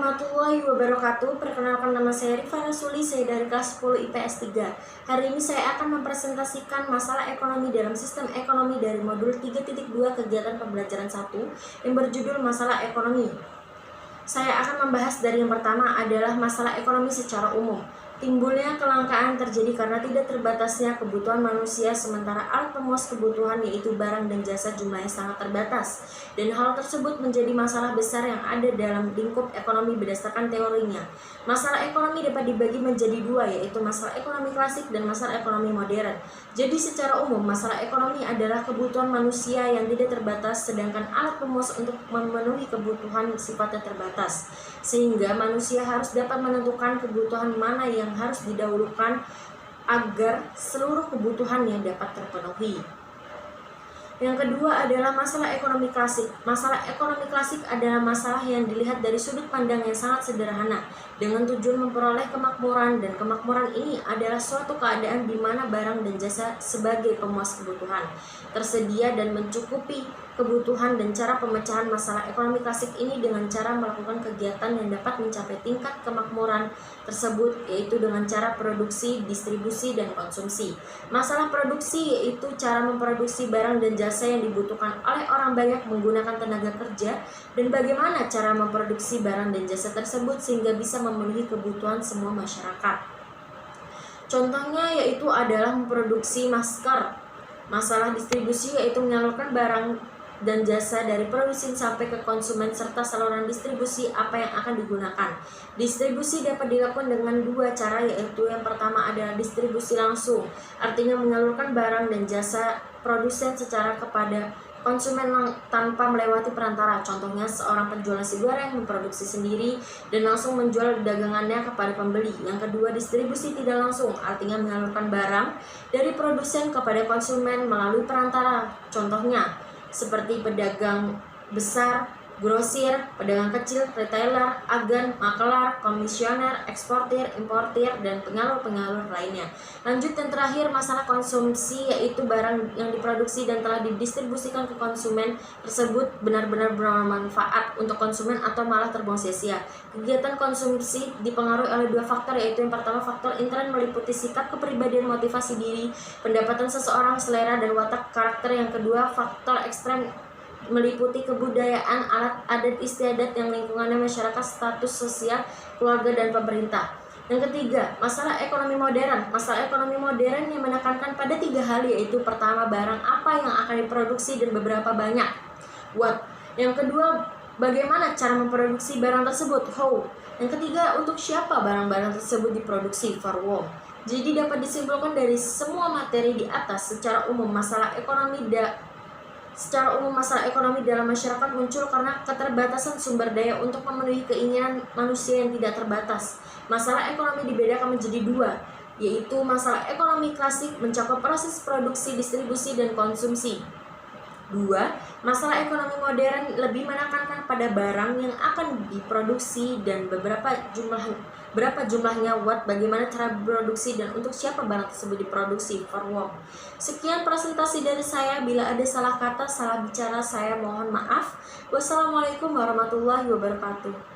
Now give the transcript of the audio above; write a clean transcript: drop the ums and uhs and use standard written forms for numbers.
warahmatullahi wabarakatuh. Perkenalkan, nama saya Rifa Rasuli, saya dari kelas 10 IPS 3. Hari ini saya akan mempresentasikan masalah ekonomi dalam sistem ekonomi dari modul 3.2 kegiatan pembelajaran 1 yang berjudul masalah ekonomi. Saya akan membahas dari yang pertama adalah masalah ekonomi secara umum. Timbulnya kelangkaan terjadi karena tidak terbatasnya kebutuhan manusia, sementara alat pemuas kebutuhan yaitu barang dan jasa jumlahnya sangat terbatas. Dan hal tersebut menjadi masalah besar yang ada dalam lingkup ekonomi berdasarkan teorinya. Masalah ekonomi dapat dibagi menjadi dua, yaitu masalah ekonomi klasik dan masalah ekonomi modern. Jadi secara umum, masalah ekonomi adalah kebutuhan manusia yang tidak terbatas, sedangkan alat pemuas untuk memenuhi kebutuhan sifatnya terbatas. Sehingga manusia harus dapat menentukan kebutuhan mana yang harus didahulukan agar seluruh kebutuhannya dapat terpenuhi. Yang kedua adalah masalah ekonomi klasik. Masalah ekonomi klasik adalah masalah yang dilihat dari sudut pandang yang sangat sederhana, dengan tujuan memperoleh kemakmuran, dan kemakmuran ini adalah suatu keadaan di mana barang dan jasa sebagai pemuas kebutuhan tersedia dan mencukupi kebutuhan. Dan cara pemecahan masalah ekonomi klasik ini dengan cara melakukan kegiatan yang dapat mencapai tingkat kemakmuran tersebut, yaitu dengan cara produksi, distribusi, dan konsumsi. Masalah produksi yaitu cara memproduksi barang dan jasa yang dibutuhkan oleh orang banyak menggunakan tenaga kerja, dan bagaimana cara memproduksi barang dan jasa tersebut sehingga bisa memenuhi kebutuhan semua masyarakat. Contohnya yaitu adalah memproduksi masker. Masalah distribusi yaitu menyalurkan barang dan jasa dari produsen sampai ke konsumen serta saluran distribusi apa yang akan digunakan. Distribusi dapat dilakukan dengan dua cara, yaitu yang pertama adalah distribusi langsung, artinya menyalurkan barang dan jasa produsen secara kepada konsumen tanpa melewati perantara. Contohnya seorang penjual nasi goreng memproduksi sendiri dan langsung menjual dagangannya kepada pembeli. Yang kedua, distribusi tidak langsung, artinya menyalurkan barang dari produsen kepada konsumen melalui perantara. Contohnya seperti pedagang besar, grosir, pedagang kecil, retailer, agen, makelar, komisioner, eksportir, importir, dan penyalur-penyalur lainnya. Lanjut, yang terakhir, masalah konsumsi yaitu barang yang diproduksi dan telah didistribusikan ke konsumen tersebut benar-benar bermanfaat untuk konsumen atau malah terbuang sia-sia. Kegiatan konsumsi dipengaruhi oleh dua faktor, yaitu yang pertama faktor intern meliputi sikap, kepribadian, motivasi diri, pendapatan seseorang, selera, dan watak karakter. Yang kedua faktor ekstrem meliputi kebudayaan, alat adat istiadat yang lingkungannya, masyarakat, status sosial, keluarga, dan pemerintah. Yang ketiga, masalah ekonomi modern. Masalah ekonomi modern yang menekankan pada tiga hal, yaitu pertama, barang apa yang akan diproduksi dan beberapa banyak. What? Yang kedua, bagaimana cara memproduksi barang tersebut. How? Yang ketiga, untuk siapa barang-barang tersebut diproduksi. For whom? Jadi dapat disimpulkan dari semua materi di atas, secara umum masalah ekonomi dalam masyarakat muncul karena keterbatasan sumber daya untuk memenuhi keinginan manusia yang tidak terbatas. Masalah ekonomi dibedakan menjadi dua, yaitu masalah ekonomi klasik mencakup proses produksi, distribusi, dan konsumsi. Dua, masalah ekonomi modern lebih menekankan pada barang yang akan diproduksi dan berapa jumlahnya, what, bagaimana cara produksi, dan untuk siapa barang tersebut diproduksi, for whom. Sekian presentasi dari saya. Bila ada salah kata, salah bicara, saya mohon maaf. Wassalamualaikum warahmatullahi wabarakatuh.